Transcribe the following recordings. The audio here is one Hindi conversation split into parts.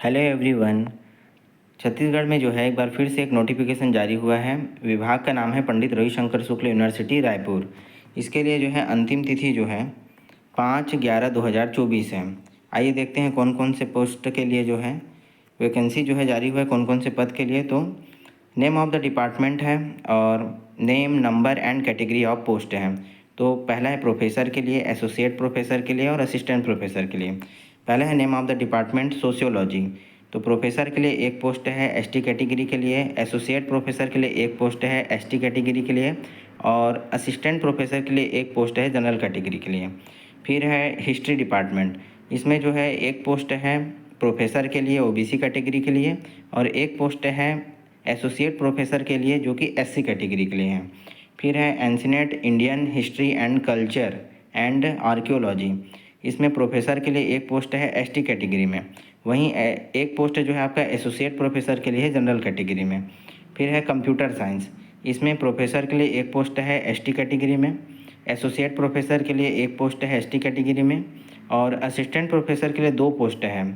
Hello everyone. छत्तीसगढ़ में जो है एक बार फिर से एक नोटिफिकेशन जारी हुआ है। विभाग का नाम है पंडित रविशंकर शुक्ल यूनिवर्सिटी रायपुर। इसके लिए जो है अंतिम तिथि जो है 5/11/2024 है। आइए देखते हैं कौन कौन से पोस्ट के लिए जो है वैकेंसी जो है जारी हुआ है, कौन कौन से पद के लिए। तो नेम ऑफ द डिपार्टमेंट है और name, number and category of post है। तो पहला है प्रोफेसर के लिए, एसोसिएट प्रोफेसर के लिए और असिस्टेंट प्रोफेसर के लिए। पहला है name of the department sociology. तो प्रोफेसर के लिए एक पोस्ट है एसटी कैटेगरी के लिए, एसोसिएट प्रोफेसर के लिए एक पोस्ट है एसटी कैटेगरी के लिए और असिस्टेंट प्रोफेसर के लिए एक पोस्ट है जनरल कैटेगरी के लिए। फिर है हिस्ट्री डिपार्टमेंट। इसमें जो है एक पोस्ट है प्रोफेसर के लिए ओबीसी कैटेगरी के लिए और एक पोस्ट है एसोसिएट प्रोफेसर के लिए जो कि एससी कैटेगरी के लिए है। फिर है ancient Indian history and culture and archaeology. इसमें प्रोफेसर के लिए एक पोस्ट है एसटी कैटेगरी में, वहीं एक पोस्ट जो है आपका एसोसिएट प्रोफेसर के लिए है जनरल कैटेगरी में। फिर है कंप्यूटर साइंस। इसमें प्रोफेसर के लिए एक पोस्ट है एसटी कैटेगरी में, एसोसिएट प्रोफेसर के लिए एक पोस्ट है एसटी कैटेगरी में और असिस्टेंट प्रोफेसर के लिए दो पोस्ट है,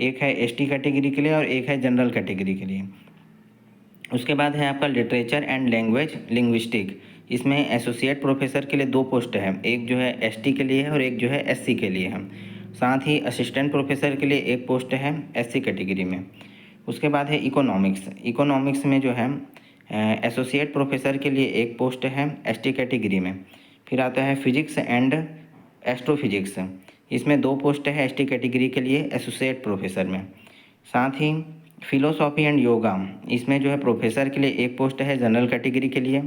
एक है एसटी कैटेगरी के लिए और एक है जनरल कैटेगरी के लिए। उसके बाद है आपका लिटरेचर एंड लैंग्वेज लिंग्विस्टिक। इसमें एसोसिएट प्रोफेसर के लिए दो पोस्ट है, एक जो है एसटी के लिए है और एक जो है एससी के लिए है। साथ ही असिस्टेंट प्रोफेसर के लिए एक पोस्ट है एससी कैटेगरी में। उसके बाद है इकोनॉमिक्स। इकोनॉमिक्स में जो है एसोसिएट प्रोफेसर के लिए एक पोस्ट है एसटी कैटेगरी में। फिर आता है फिजिक्स एंड एस्ट्रोफिजिक्स। इसमें दो पोस्ट है एसटी कैटेगरी के लिए एसोसिएट प्रोफेसर में। साथ ही फिलोसॉफी एंड योगा। इसमें जो है प्रोफेसर के लिए एक पोस्ट है जनरल कैटेगरी के लिए,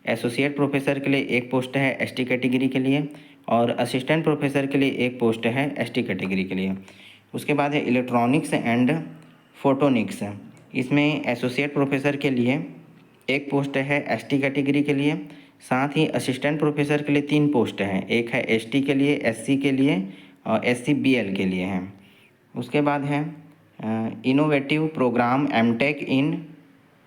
एसोसिएट प्रोफेसर के लिए एक पोस्ट है एसटी कैटेगरी के लिए और असिस्टेंट प्रोफेसर के लिए एक पोस्ट है एसटी कैटेगरी के लिए। उसके बाद है इलेक्ट्रॉनिक्स एंड फोटोनिक्स। इसमें एसोसिएट प्रोफेसर के लिए एक पोस्ट है एसटी कैटेगरी के लिए, साथ ही असिस्टेंट प्रोफेसर के लिए तीन पोस्ट हैं, एक है एसटी के लिए, एससी के लिए और एससी बीएल के लिए हैं। उसके बाद है innovative program MTech in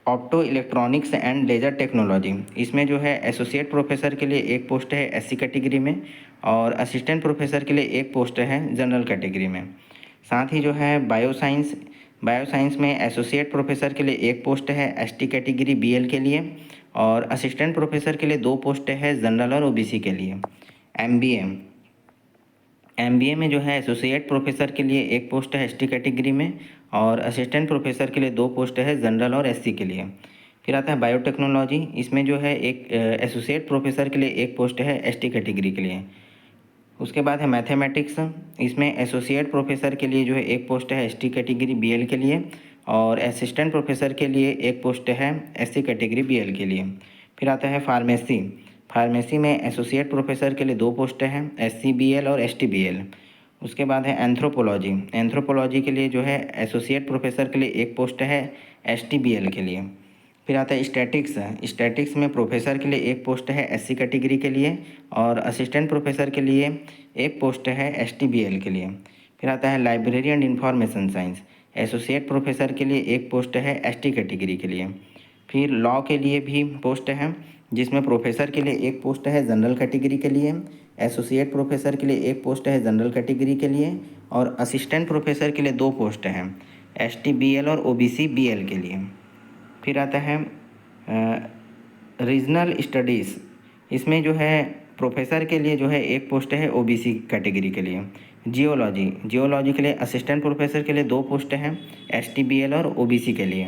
opto electronics and laser technology. इसमें जो है एसोसिएट प्रोफेसर के लिए एक पोस्ट है एससी कैटेगरी में और असिस्टेंट प्रोफेसर के लिए एक पोस्ट है जनरल कैटेगरी में। साथ ही जो है बायोसाइंस, बायोसाइंस में एसोसिएट प्रोफेसर के लिए एक पोस्ट है एसटी कैटेगरी बीएल के लिए और असिस्टेंट प्रोफेसर के लिए दो पोस्ट है जनरल और ओबीसी के लिए। एमबीए, एमबीए में जो है एसोसिएट प्रोफेसर के लिए एक पोस्ट है एसटी कैटेगरी में और असिस्टेंट प्रोफेसर के लिए दो पोस्ट है जनरल और एससी के लिए। फिर आता है बायोटेक्नोलॉजी। इसमें जो है एक एसोसिएट प्रोफेसर के लिए एक पोस्ट है एसटी कैटेगरी के लिए। उसके बाद है मैथमेटिक्स। इसमें एसोसिएट प्रोफेसर के लिए जो है एक पोस्ट है एसटी कैटेगरी बीएल के लिए और असिस्टेंट प्रोफेसर के लिए एक पोस्ट है एससी कैटेगरी बीएल के लिए। फिर आता है फार्मेसी। फार्मेसी में एसोसिएट प्रोफेसर के लिए दो पोस्ट हैं एससी बीएल और एसटी बीएल। उसके बाद है एंथ्रोपोलॉजी। एंथ्रोपोलॉजी के लिए जो है एसोसिएट प्रोफेसर के लिए एक पोस्ट है एसटी बीएल के लिए। फिर आता है स्टैटिक्स। स्टैटिक्स में प्रोफेसर के लिए एक पोस्ट है एससी कैटेगरी के लिए और असिस्टेंट प्रोफेसर के लिए एक पोस्ट है एसटी बीएल के लिए। फिर आता है library and information science. Associate professor के लिए एक पोस्ट है एसटी कैटेगरी के लिए। फिर लॉ के लिए भी पोस्ट है, जिसमें प्रोफेसर के लिए एक पोस्ट है जनरल कैटेगरी के लिए, एसोसिएट प्रोफेसर के लिए एक पोस्ट है जनरल कैटेगरी के लिए और असिस्टेंट प्रोफेसर के लिए दो पोस्ट हैं एसटी बीएल और ओबीसी बीएल के लिए। फिर आता है रीजनल स्टडीज़। इसमें जो है प्रोफेसर के लिए जो है एक पोस्ट है ओबीसी कैटेगरी के लिए। जियोलॉजी, जियोलॉजी के लिए असिस्टेंट प्रोफेसर के लिए दो पोस्ट हैं एसटीबीएल और ओबीसी के लिए।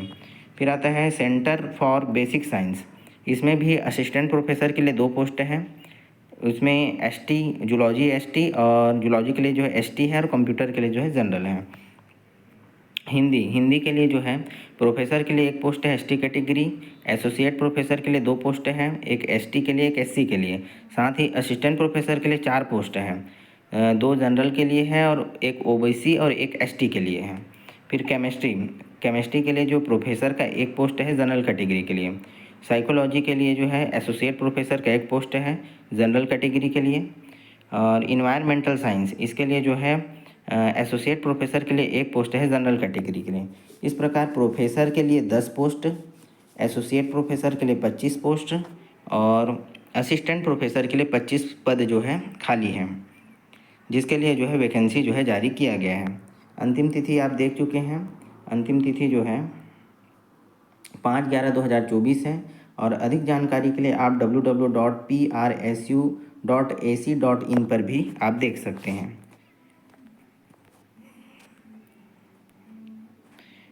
फिर आता है सेंटर फॉर बेसिक साइंस। इसमें भी असिस्टेंट प्रोफेसर के लिए दो पोस्ट हैं, उसमें एसटी जूलॉजी एसटी और जूलॉजी के लिए जो है एसटी है और कंप्यूटर के लिए जो है जनरल है। हिंदी, हिंदी के लिए जो है प्रोफेसर के लिए एक पोस्ट है एसटी कैटेगरी, एसोसिएट प्रोफेसर के लिए दो पोस्ट हैं, एक एसटी के लिए एक एससी के लिए। साथ ही असिस्टेंट प्रोफेसर के लिए चार पोस्ट हैं, दो जनरल के लिए है और एक ओबीसी और एक एसटी के लिए है। फिर केमिस्ट्री, केमिस्ट्री के लिए जो प्रोफेसर का एक पोस्ट है जनरल कैटेगरी के लिए। साइकोलॉजी के लिए जो है एसोसिएट प्रोफेसर का एक पोस्ट है जनरल कैटेगरी के लिए। और इन्वायरमेंटल साइंस, इसके लिए जो है एसोसिएट प्रोफेसर के लिए एक पोस्ट है जनरल कैटेगरी के लिए। इस प्रकार प्रोफेसर के लिए 10 पोस्ट, एसोसिएट प्रोफेसर के लिए 25 पोस्ट और असिस्टेंट प्रोफेसर के लिए 25 पद जो है खाली हैं, जिसके लिए जो है वैकेंसी जो है जारी किया गया है। अंतिम तिथि आप देख चुके हैं अंतिम तिथि जो है 5/11/2024 है। और अधिक जानकारी के लिए आप www.prsu.ac.in पर भी आप देख सकते हैं।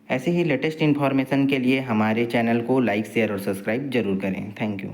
ऐसे ही लेटेस्ट इन्फॉर्मेशन के लिए हमारे चैनल को लाइक, शेयर और सब्सक्राइब ज़रूर करें। Thank you.